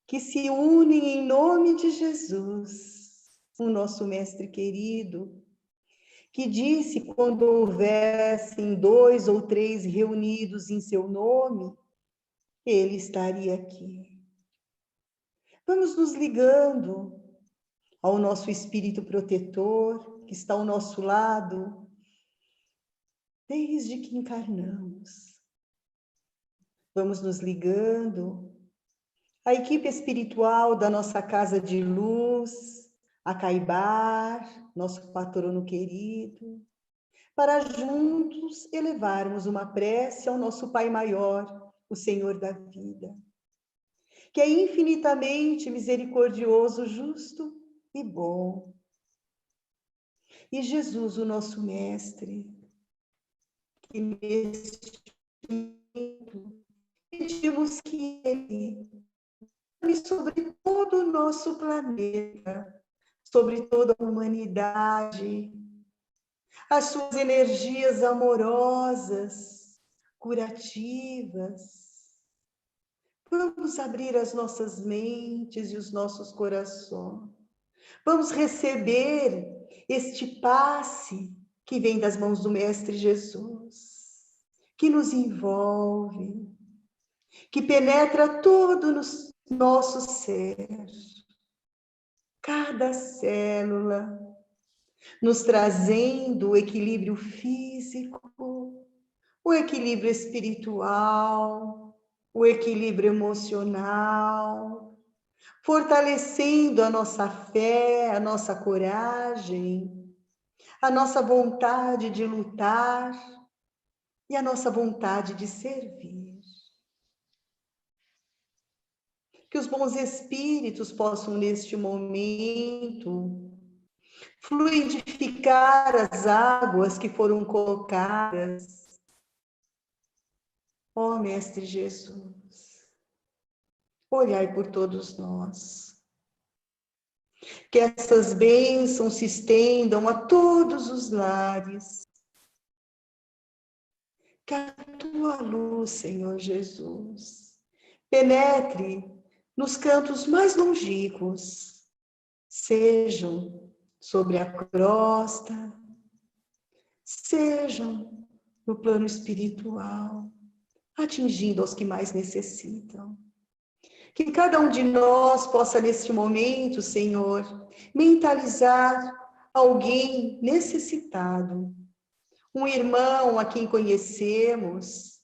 que se unem em nome de Jesus, o nosso Mestre querido, que disse: quando houvessem 2 ou 3 reunidos em seu nome, ele estaria aqui. Vamos nos ligando ao nosso espírito protetor, que está ao nosso lado, desde que encarnamos. Vamos nos ligando à equipe espiritual da nossa casa de luz, a Caibar, nosso patrono querido, para juntos elevarmos uma prece ao nosso Pai Maior, o Senhor da vida, que é infinitamente misericordioso, justo e bom. E Jesus, o nosso Mestre, que neste momento pedimos que Ele ame sobre todo o nosso planeta, sobre toda a humanidade, as suas energias amorosas, curativas. Vamos abrir as nossas mentes e os nossos corações. Vamos receber este passe que vem das mãos do Mestre Jesus, que nos envolve, que penetra todo no nosso ser, cada célula, nos trazendo o equilíbrio físico, o equilíbrio espiritual, o equilíbrio emocional, fortalecendo a nossa fé, a nossa coragem, a nossa vontade de lutar e a nossa vontade de servir. Que os bons espíritos possam, neste momento, fluidificar as águas que foram colocadas. Ó Mestre Jesus, olhai por todos nós. Que essas bênçãos se estendam a todos os lares. Que a tua luz, Senhor Jesus, penetre nos cantos mais longínquos, sejam sobre a crosta, sejam no plano espiritual, atingindo aos que mais necessitam. Que cada um de nós possa, neste momento, Senhor, mentalizar alguém necessitado, um irmão a quem conhecemos,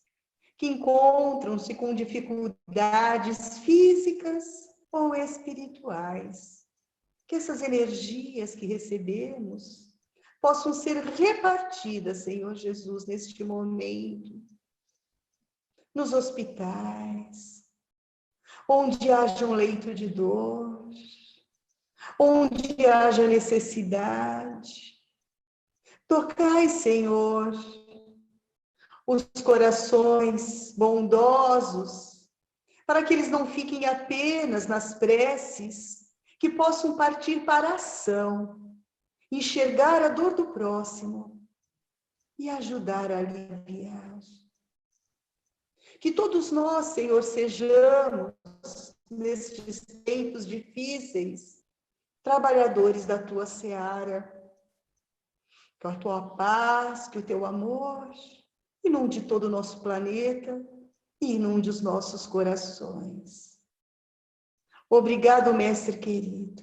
que encontram-se com dificuldades físicas ou espirituais. Que essas energias que recebemos possam ser repartidas, Senhor Jesus, neste momento, nos hospitais, onde haja um leito de dor, onde haja necessidade. Tocai, Senhor, os corações bondosos, para que eles não fiquem apenas nas preces, que possam partir para a ação, enxergar a dor do próximo e ajudar a aliviar. Que todos nós, Senhor, sejamos, nestes tempos difíceis, trabalhadores da tua seara. Que a tua paz, que o teu amor inunde todo o nosso planeta e inunde os nossos corações. Obrigado, Mestre querido,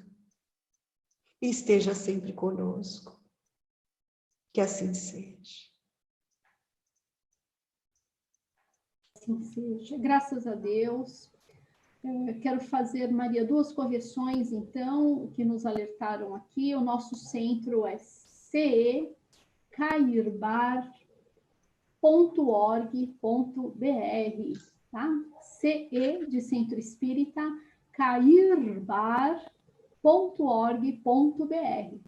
e esteja sempre conosco. Que assim seja. Assim seja. Graças a Deus. Quero fazer, Maria, duas correções, então, que nos alertaram aqui. O nosso centro é cecairbar.org.br, tá? CE de Centro Espírita, cairbar.org.br.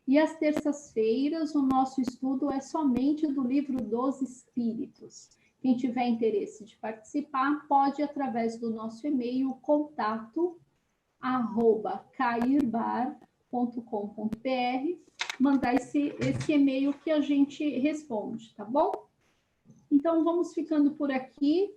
E às terças-feiras, o nosso estudo é somente do Livro dos Espíritos. Quem tiver interesse de participar, pode, através do nosso e-mail, contato@cairbar.com.br, mandar esse e-mail que a gente responde, tá bom? Então, vamos ficando por aqui,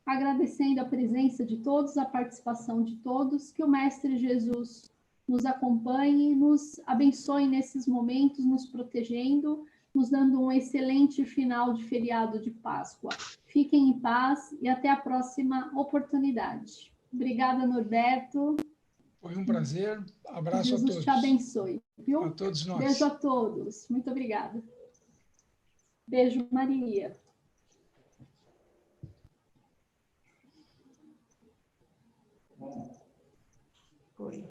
agradecendo a presença de todos, a participação de todos, que o Mestre Jesus nos acompanhe, nos abençoe nesses momentos, nos protegendo, nos dando um excelente final de feriado de Páscoa. Fiquem em paz e até a próxima oportunidade. Obrigada, Norberto. Foi um prazer. Abraço a todos. Jesus te abençoe, viu? A todos nós. Beijo a todos. Muito obrigada. Beijo, Maria. Foi.